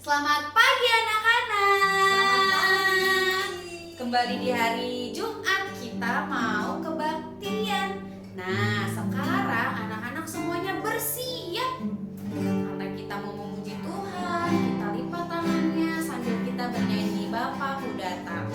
Selamat pagi anak-anak. Kembali di hari Jumat kita mau kebaktian. Nah, sekarang anak-anak semuanya bersiap karena kita mau memuji Tuhan. Kita lipat tangannya sambil kita bernyanyi Bapakku datang.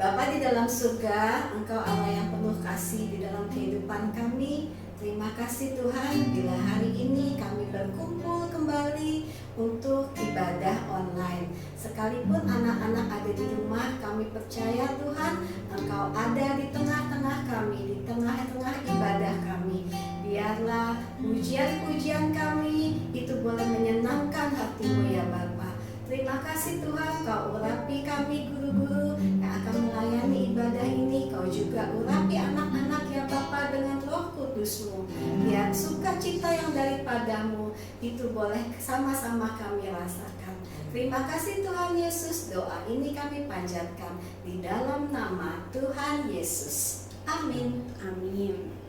Bapa di dalam surga, Engkau Allah yang penuh kasih di dalam kehidupan kami. Terima kasih Tuhan, bila hari ini kami berkumpul kembali untuk ibadah online. Sekalipun anak-anak ada di rumah, kami percaya Tuhan, Engkau ada di tengah-tengah kami, di tengah-tengah ibadah kami. Biarlah pujian-pujian kami itu boleh menyenangkan hati-Mu ya Bapa. Terima kasih Tuhan, Kau urapi kami guru-guru yang akan melayani ibadah ini. Kau juga urapi anak-anak ya Bapa dengan Roh Kudus-Mu. Biar sukacita yang daripada-Mu itu boleh sama-sama kami rasakan. Terima kasih Tuhan Yesus, doa ini kami panjatkan di dalam nama Tuhan Yesus. Amin. Amin.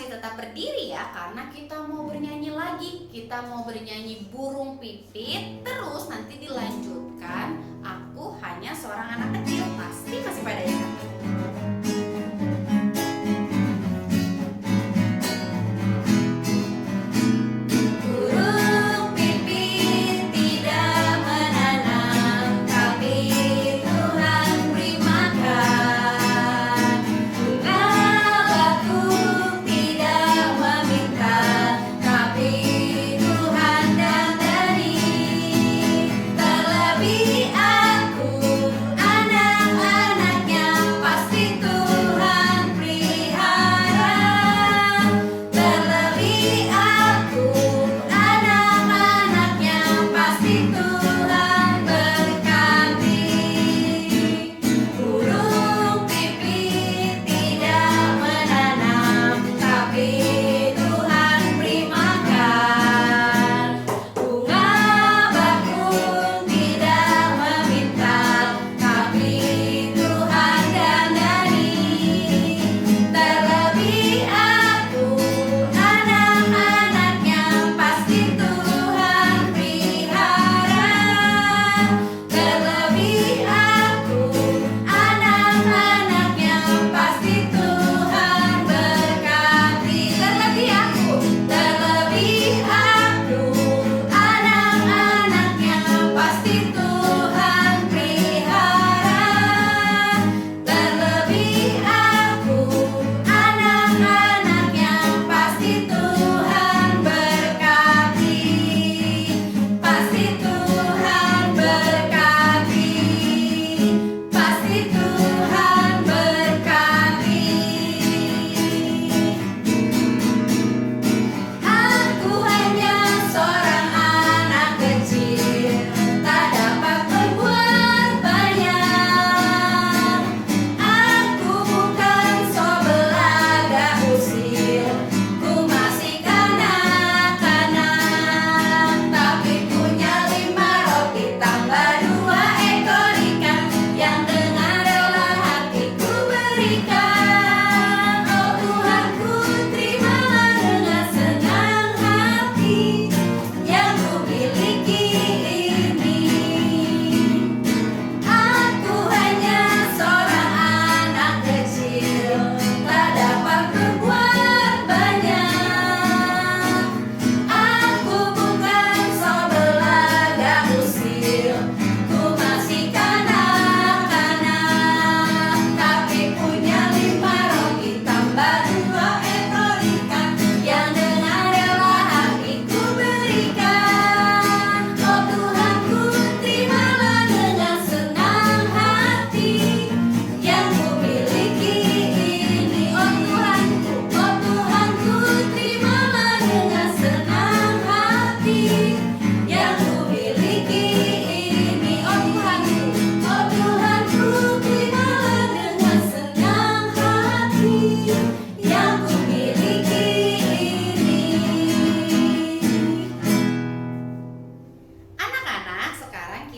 Tetap berdiri ya, karena kita mau bernyanyi lagi. Kita mau bernyanyi Burung Pipit. Terus nanti dilanjutkan Aku Hanya Seorang Anak Kecil. Pasti masih pada ingat. Terlebih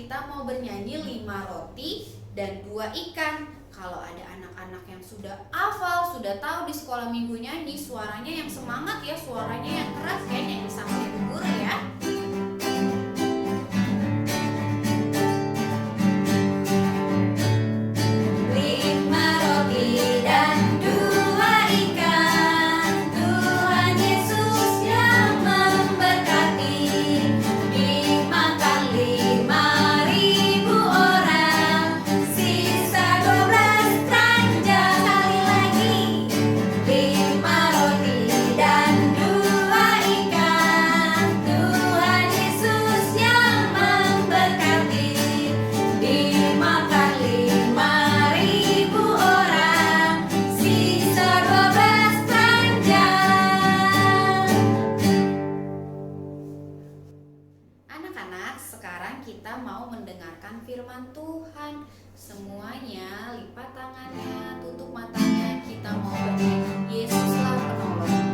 kita mau bernyanyi 5 roti dan 2 ikan. Kalau ada anak-anak yang sudah hafal, sudah tahu di sekolah minggu nyanyi, suaranya yang semangat ya, suaranya yang keras ya, nyanyi sama ibu guru ya. Anak-anak, sekarang kita mau mendengarkan firman Tuhan. Semuanya lipat tangannya, tutup matanya, kita mau bernyanyi Yesuslah penolong.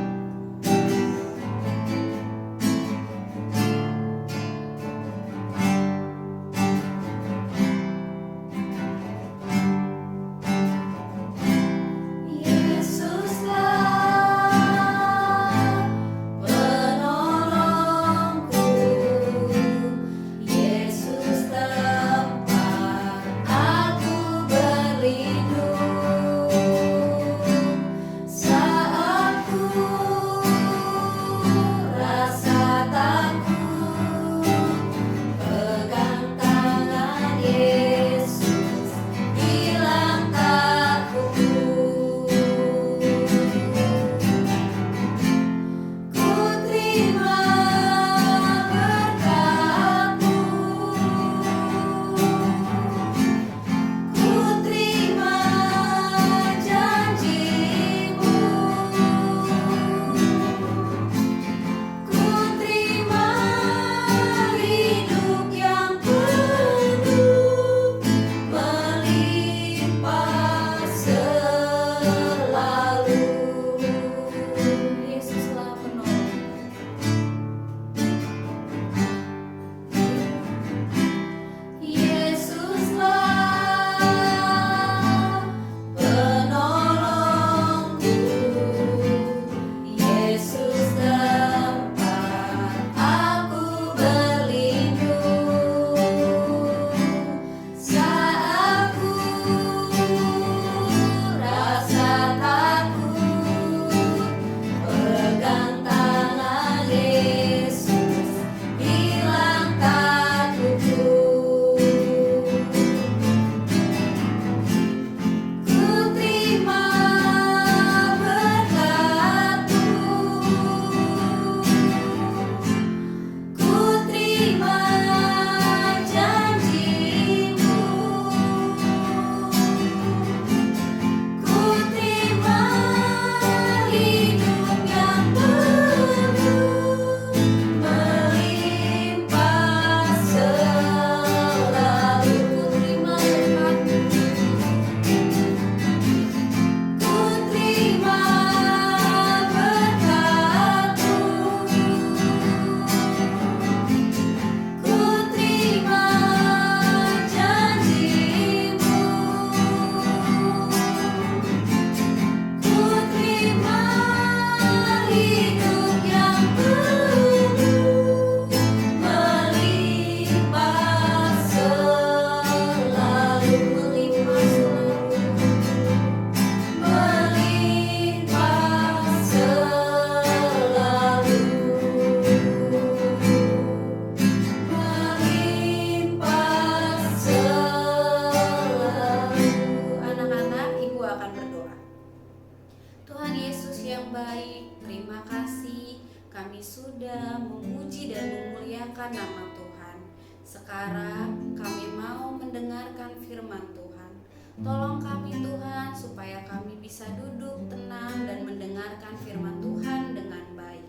sudah memuji dan memuliakan nama Tuhan. Sekarang kami mau mendengarkan firman Tuhan. Tolong kami Tuhan supaya kami bisa duduk tenang dan mendengarkan firman Tuhan dengan baik.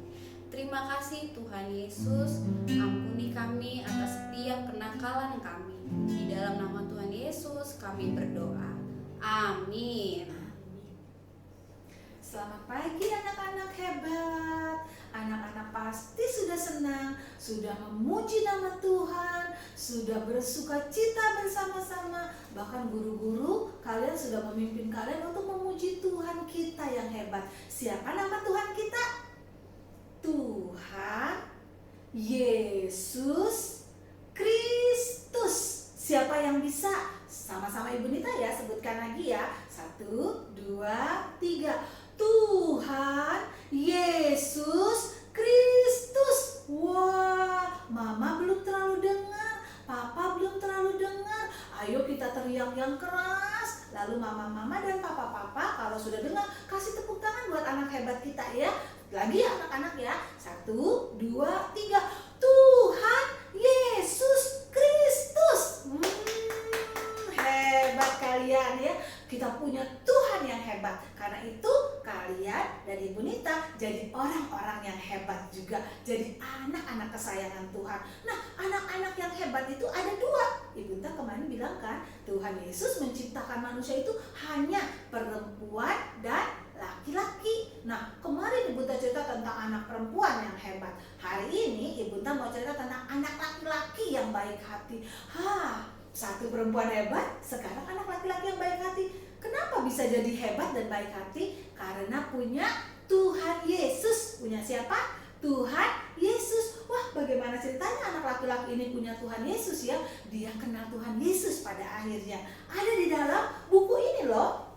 Terima kasih Tuhan Yesus, ampuni kami atas setiap kenakalan kami. Di dalam nama Tuhan Yesus kami berdoa. Amin. Selamat pagi anak-anak hebat. Anak-anak pasti sudah senang, sudah memuji nama Tuhan, sudah bersuka cita bersama-sama. Bahkan guru-guru kalian sudah memimpin kalian untuk memuji Tuhan kita yang hebat. Siapa nama Tuhan kita? Tuhan Yesus Kristus. Siapa yang bisa? Sama-sama Ibu Nita ya, sebutkan lagi ya. 1, 2, 3. Tuhan Yesus Kristus. Wah, Mama belum terlalu dengar, Papa belum terlalu dengar. Ayo kita teriak yang keras. Lalu Mama-mama dan Papa-papa kalau sudah dengar, kasih tepuk tangan buat anak hebat kita ya. Lagi ya anak-anak ya. 1, 2, 3. Tuhan Yesus Kristus. Hebat kalian ya. Kita punya Tuhan yang hebat. Karena itu kalian dan Ibu Nita jadi orang-orang yang hebat juga. Jadi anak-anak kesayangan Tuhan. Nah, anak-anak yang hebat itu ada 2. Ibu Nita kemarin bilang kan, Tuhan Yesus menciptakan manusia itu hanya perempuan dan laki-laki. Nah, kemarin Ibu Nita cerita tentang anak perempuan yang hebat. Hari ini Ibu Nita mau cerita tentang anak laki-laki yang baik hati. Satu perempuan hebat, sekarang anak laki-laki yang baik hati. Kenapa bisa jadi hebat dan baik hati? Karena punya Tuhan Yesus. Punya siapa? Tuhan Yesus. Wah, bagaimana ceritanya anak laki-laki ini punya Tuhan Yesus ya? Dia kenal Tuhan Yesus pada akhirnya. Ada di dalam buku ini loh.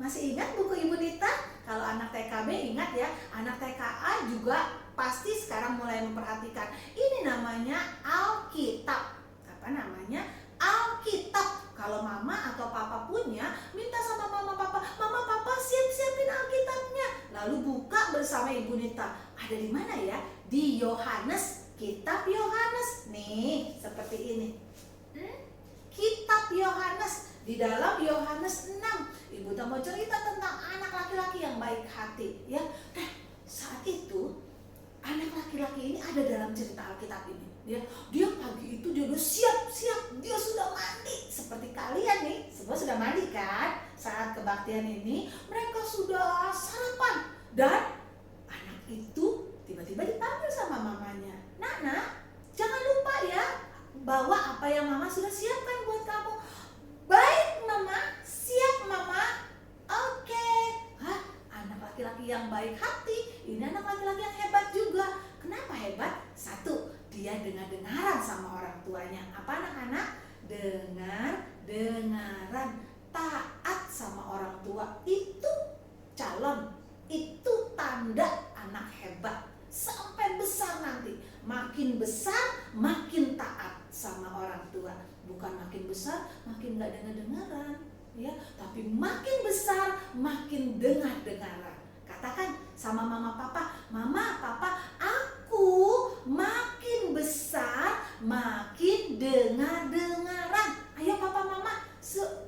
Masih ingat buku Ibu Nita? Kalau anak TKB ingat ya, anak TKA juga pasti sekarang mulai memperhatikan. Ini namanya Alkitab. Namanya Alkitab. Kalau mama atau papa punya, minta sama mama papa siapin Alkitabnya. Lalu buka bersama Ibu Nita. Ada di mana ya? Di Yohanes, kitab Yohanes. Nih, seperti ini. Kitab Yohanes. Di dalam Yohanes 6. Ibu Nita mau cerita tentang anak laki-laki yang baik hati ya. Nah, saat itu anak laki-laki ini ada dalam cerita Alkitab ini. Dia pagi itu dia udah siap-siap, dia sudah mandi. Seperti kalian nih, semua sudah mandi kan? Saat kebaktian ini, mereka sudah sarapan. Dan anak itu tiba-tiba dipanggil sama mamanya. Nak, jangan lupa ya, bawa apa yang mama sudah siapkan buat kamu. Baik mama, siap mama. Oke. Anak laki-laki yang baik hati, ini anak laki-laki yang hebat juga. Kenapa hebat? 1, dia dengar-dengaran sama orang tuanya. Apa anak-anak? Dengar-dengaran, taat sama orang tua. Itu calon, itu tanda anak hebat. Sampai besar nanti, makin besar makin taat sama orang tua. Bukan makin besar makin gak dengar-dengaran ya, tapi makin besar makin dengar-dengaran. Katakan sama mama papa, aku makin besar makin dengar-dengaran. Ayo papa mama,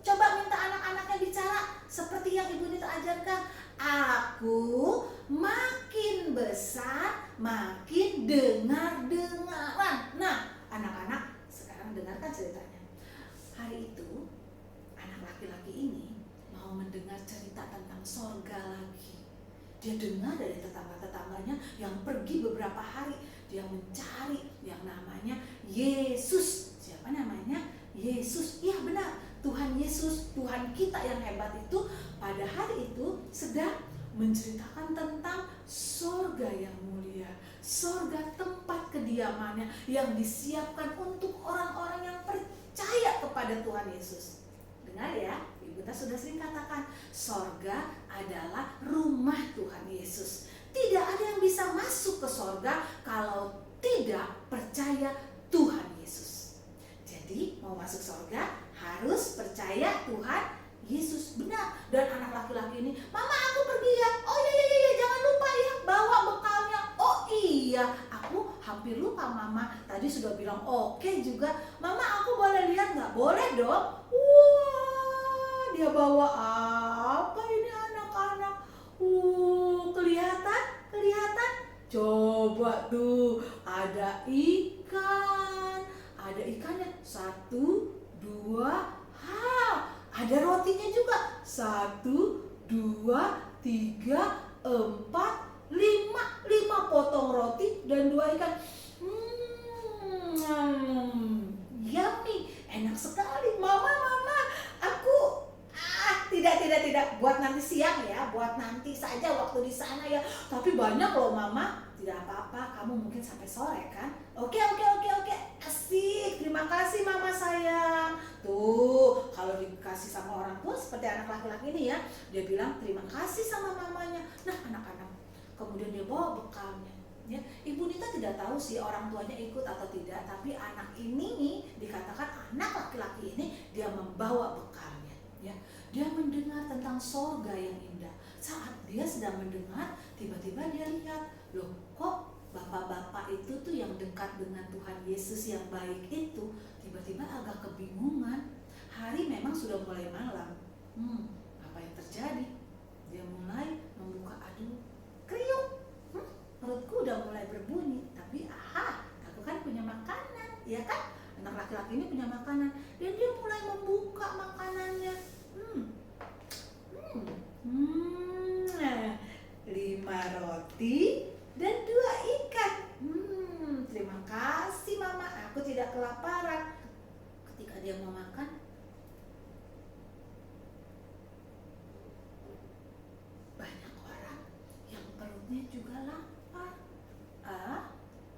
coba minta anak-anaknya bicara seperti yang Ibu Nita ajarkan. Aku makin besar makin dengar-dengaran. Nah, anak-anak sekarang dengarkan ceritanya. Hari itu anak laki-laki ini mau mendengar cerita tentang sorga lagi. Dia dengar dari tetangga-tetangganya yang pergi beberapa hari. Dia mencari yang namanya Yesus. Siapa namanya? Yesus. Iya benar, Tuhan Yesus, Tuhan kita yang hebat itu pada hari itu sedang menceritakan tentang sorga yang mulia. Sorga tempat kediamannya yang disiapkan untuk orang-orang yang percaya kepada Tuhan Yesus. Dengar ya, Ibu Nita sudah sering katakan, sorga adalah rumah Tuhan Yesus. Tidak ada yang bisa masuk ke sorga kalau tidak percaya Tuhan Yesus. Jadi mau masuk sorga harus percaya Tuhan Yesus. Benar. Dan anak laki-laki ini, mama aku pergi ya. Oh iya, jangan lupa ya bawa bekalnya. Oh iya, aku hampir lupa mama. Tadi sudah bilang oke juga. Mama aku boleh lihat nggak? Boleh dong. Wah, dia bawa apa ini anak-anak? Kelihatan? Coba tuh, ada ikan. Ada ikannya. 1, 2, ada rotinya juga. 1, 2, 3, 4, 5 potong roti dan 2 ikan. Yummy, enak sekali. Mama, aku tidak. Buat nanti siang ya, buat nanti saja waktu di sana ya. Tapi banyak loh Mama. Tidak apa-apa, kamu mungkin sampai sore kan? Oke. Asik, terima kasih Mama sayang. Tuh, kalau dikasih sama orang tua seperti anak laki-laki ini ya, dia bilang terima kasih sama mamanya. Nah, anak-anak, kemudian dia bawa bekalnya. Ya, Ibu Nita tidak tahu sih orang tuanya ikut atau tidak, tapi anak ini nih dikatakan anak laki-laki ini dia membawa bekalnya. Ya, dia mendengar tentang sorga yang indah. Saat dia sedang mendengar, tiba-tiba dia lihat, loh kok bapak-bapak itu tuh yang dekat dengan Tuhan Yesus yang baik itu tiba-tiba agak kebingungan. Hari memang sudah mulai malam. Apa yang terjadi? Dia mulai membuka, aduh, kriuk. Perutku udah mulai berbunyi, tapi aku kan punya makanan, ya kan? Anak laki-laki ini punya makanan, dan dia mulai membuka makanannya. 5 roti dan 2 ikan. Terima kasih Mama, aku tidak kelaparan. Ketika dia mau makan, banyak orang yang perutnya juga lapar.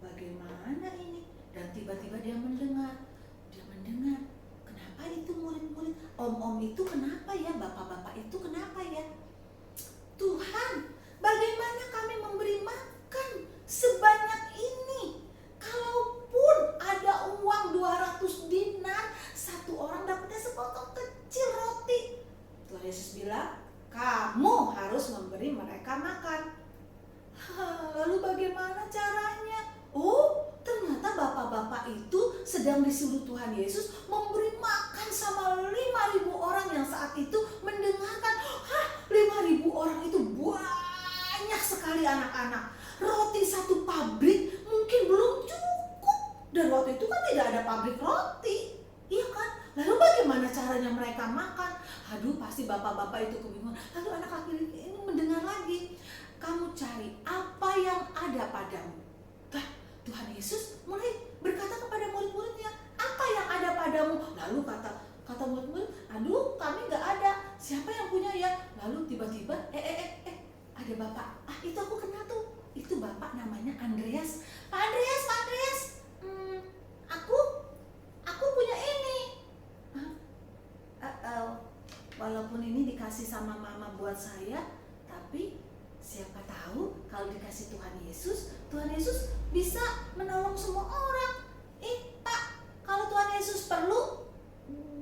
Bagaimana ini? Dan tiba-tiba dia mendengar, kenapa itu murid-murid, om-om itu kenapa ya, bapak-bapak itu kenapa ya? Tuhan, bagaimana kami memberi makan sebanyak ini? Kalaupun ada uang 200 dinar, satu orang dapatnya sepotong kecil roti. Tuhan Yesus bilang, kamu harus memberi mereka makan. Lalu bagaimana caranya? Ternyata bapak-bapak itu sedang disuruh Tuhan Yesus memberi makan sama 5.000 orang yang saat itu mendengarkan. 5.000 orang itu banyak sekali anak-anak. Roti satu pabrik mungkin belum cukup. Dan waktu itu kan tidak ada pabrik roti, iya kan? Lalu bagaimana caranya mereka makan? Pasti bapak-bapak itu kebingungan. Lalu anak laki-laki ini mendengar lagi, kamu cari apa yang ada padamu. Tuhan Yesus mulai berkata kepada murid-muridnya, apa yang ada padamu? Lalu kata murid-murid, kami nggak ada. Siapa yang punya ya? Lalu tiba-tiba, ada bapak. Itu aku kenal tuh. Itu bapak namanya Andreas. Pak Andreas. Aku punya ini. Walaupun ini dikasih sama mama buat saya, tapi siapa tahu kalau dikasih Tuhan Yesus bisa menolong semua orang. Pak, kalau Tuhan Yesus perlu,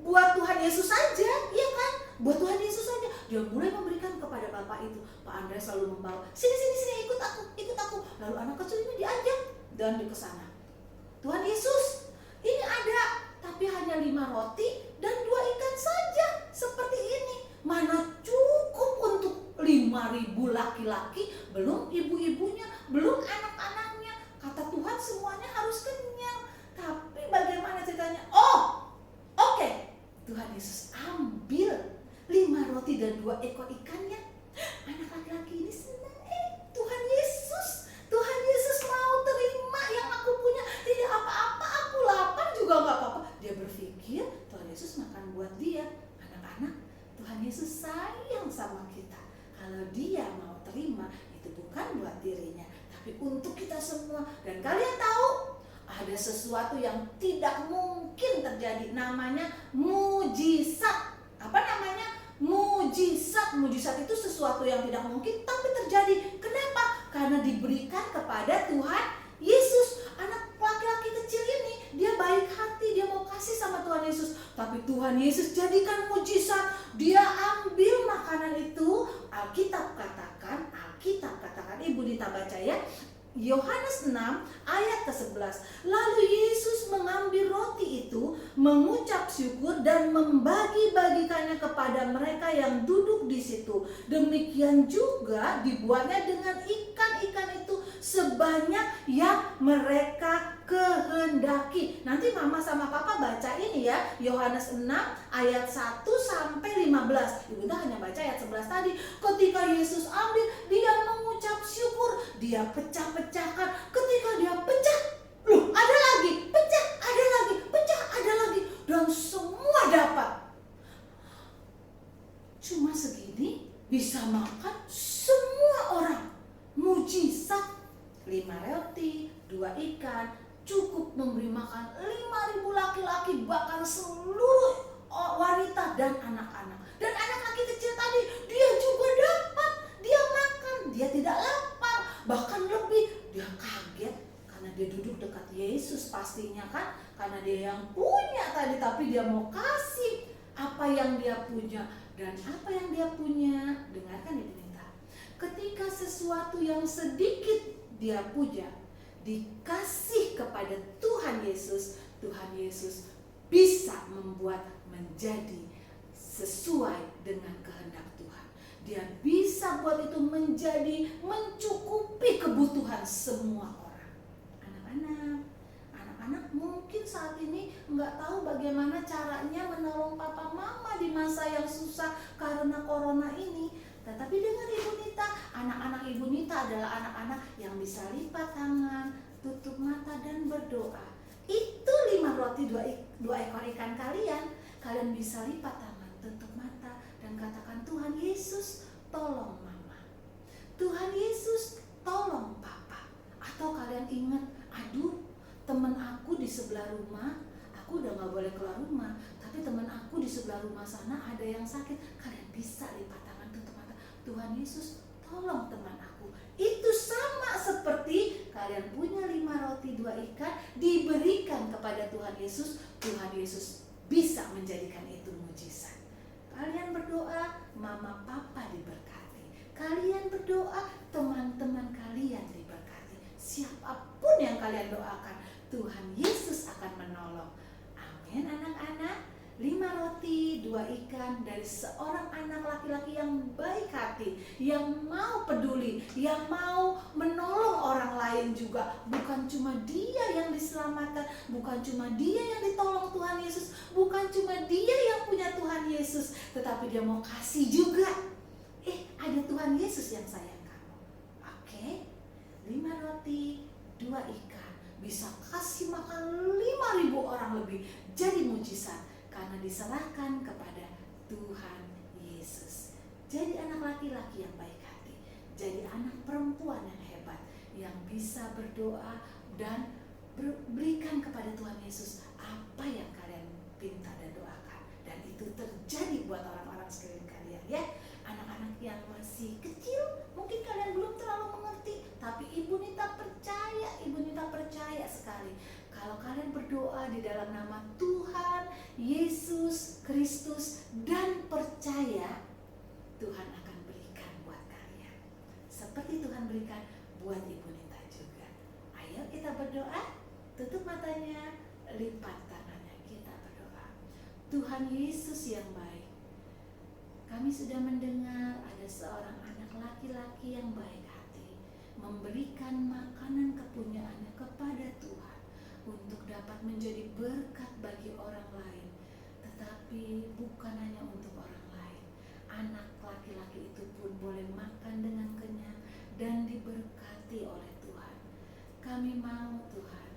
buat Tuhan Yesus saja, iya kan? Buat Tuhan Yesus saja. Dia mulai memberikan kepada bapak itu. Pak Andreas selalu membawa, sini ikut aku. Lalu anak kecil ini diajak dan ke sana. Tuhan Yesus, ini ada, tapi hanya 5 roti dan 2 ikan saja. Seperti ini, mana cukup untuk 5.000 laki-laki, belum ibu-ibunya, belum anak-anaknya. Kata Tuhan semuanya harus kenyang. Tapi bagaimana ceritanya? Oke. Tuhan Yesus ambil 5 roti dan 2 ekor ikannya. Anak laki-laki ini senang. Tuhan Yesus mau terima yang aku punya. Tidak apa-apa, aku lapar juga gak apa-apa. Dia berpikir Tuhan Yesus makan buat dia. Anak-anak, Tuhan Yesus sayang sama kita. Kalau dia mau terima, itu bukan buat dirinya, tapi untuk kita semua. Dan kalian tahu, ada sesuatu yang tidak mungkin terjadi, namanya mujizat. Apa namanya? Mujizat. Mujizat itu sesuatu yang tidak mungkin tapi terjadi. Kenapa? Karena diberikan kepada Tuhan Yesus. Anak laki-laki kecil ini, dia baik hati, dia mau kasih sama Tuhan Yesus. Tapi Tuhan Yesus jadikan mujizat. Dia ambil makanan itu. Alkitab katakan, Ibu Nita baca ya, Yohanes 6 ayat ke-11. Lalu Yesus mengambil roti itu, mengucap syukur dan membagi-bagikannya kepada mereka yang duduk di situ. Demikian juga dibuatnya dengan ikan-ikan itu sebanyak yang mereka kehendaki. Nanti mama sama papa baca ini ya, Yohanes 6 ayat 1 sampai 15. Ibu hanya baca ayat 11 tadi. Ketika Yesus ambil, dia mengucap syukur, dia pecah-pecahkan. Ketika dia pecah, loh ada lagi, pecah, ada lagi, pecah, ada lagi. Dan semua dapat. Cuma segini bisa makan semua orang. Mujizat, 5 roti, 2 ikan, cukup memberi makan 5.000 laki-laki, bahkan seluruh wanita dan anak-anak. Dan anak laki kecil tadi, dia juga dapat, dia makan, dia tidak lapar, bahkan lebih. Dia kaget karena dia duduk dekat Yesus pastinya kan, karena dia yang punya tadi, tapi dia mau kasih apa yang dia punya. Dan apa yang dia punya, dengarkan Ibu Nita, ketika sesuatu yang sedikit dia punya dikasih kepada Tuhan Yesus bisa membuat menjadi sesuai dengan kehendak Tuhan. Dia bisa buat itu menjadi mencukupi kebutuhan semua orang. Anak-anak mungkin saat ini nggak tahu bagaimana caranya menolong papa mama di masa yang susah karena corona ini. Tetapi dengan Ibu Nita, anak-anak Ibu Nita adalah anak-anak yang bisa lipat tangan, tutup mata dan berdoa. Itu 5 roti 2 ekor ikan kalian bisa lipat tangan, tutup mata dan katakan, Tuhan Yesus tolong mama, Tuhan Yesus tolong papa. Atau kalian ingat, aduh teman aku di sebelah rumah, aku udah gak boleh keluar rumah, tapi teman aku di sebelah rumah sana ada yang sakit. Kalian bisa lipat tangan, tutup mata, Tuhan Yesus tolong teman aku. Itu sama seperti kalian punya 5 roti 2 ikan diberikan kepada Tuhan Yesus bisa menjadikan itu mujizat. Kalian berdoa, mama papa diberkati. Kalian berdoa, teman-teman kalian diberkati. Siapapun yang kalian doakan, Tuhan Yesus akan menolong. Amin anak-anak. 5 roti 2 ikan dari seorang anak laki-laki yang baik hati, yang mau peduli, yang mau menolong orang lain juga. Bukan cuma dia yang diselamatkan, bukan cuma dia yang ditolong Tuhan Yesus, bukan cuma dia yang punya Tuhan Yesus, tetapi dia mau kasih juga. Ada Tuhan Yesus yang sayang kamu. Oke, 5 roti 2 ikan bisa kasih makan 5.000 orang lebih. Jadi mujizat karena diserahkan kepada Tuhan Yesus. Jadi anak laki-laki yang baik hati, jadi anak perempuan yang hebat, yang bisa berdoa dan berikan kepada Tuhan Yesus apa yang kalian pinta dan doakan. Dan itu terjadi buat orang-orang sekeliling kalian ya. Anak-anak yang masih kecil, mungkin kalian belum terlalu mengerti, tapi Ibu Nita percaya sekali. Kalau kalian berdoa di dalam nama Tuhan Yesus Kristus dan percaya, Tuhan akan berikan buat kalian. Seperti Tuhan berikan buat Ibu Nita juga. Ayo kita berdoa, tutup matanya, lipat tangannya, kita berdoa. Tuhan Yesus yang baik, kami sudah mendengar ada seorang anak laki-laki yang baik hati, memberikan makanan kepunyaannya kepada Tuhan untuk dapat menjadi berkat bagi orang lain. Tetapi bukan hanya untuk orang lain, anak laki-laki itu pun boleh makan dengan kenyang dan diberkati oleh Tuhan. Kami mau Tuhan,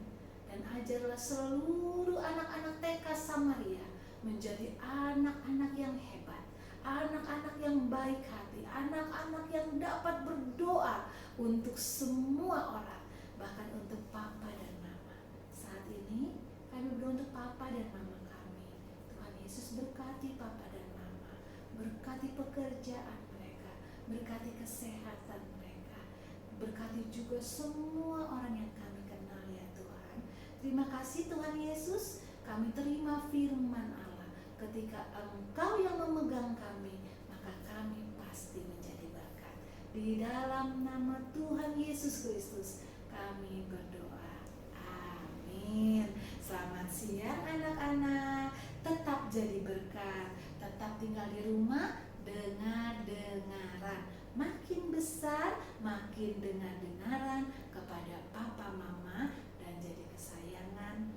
dan ajarlah seluruh anak-anak TK Samaria menjadi anak-anak yang hebat, anak-anak yang baik hati, anak-anak yang dapat berdoa untuk semua orang, bahkan untuk papa dan mama. Saat ini kami berdoa untuk papa dan mama kami. Tuhan Yesus berkati papa dan mama, berkati pekerjaan mereka, berkati kesehatan mereka, berkati juga semua orang yang kami kenal ya Tuhan. Terima kasih Tuhan Yesus, kami terima firman Allah. Ketika Engkau yang memegang kami, maka kami pasti menjadi berkat. Di dalam nama Tuhan Yesus Kristus kami berdoa. Amin. Selamat siang anak-anak. Tetap jadi berkat. Tetap tinggal di rumah, dengar-dengaran. Makin besar, makin dengar-dengaran kepada papa mama dan jadi kesayangan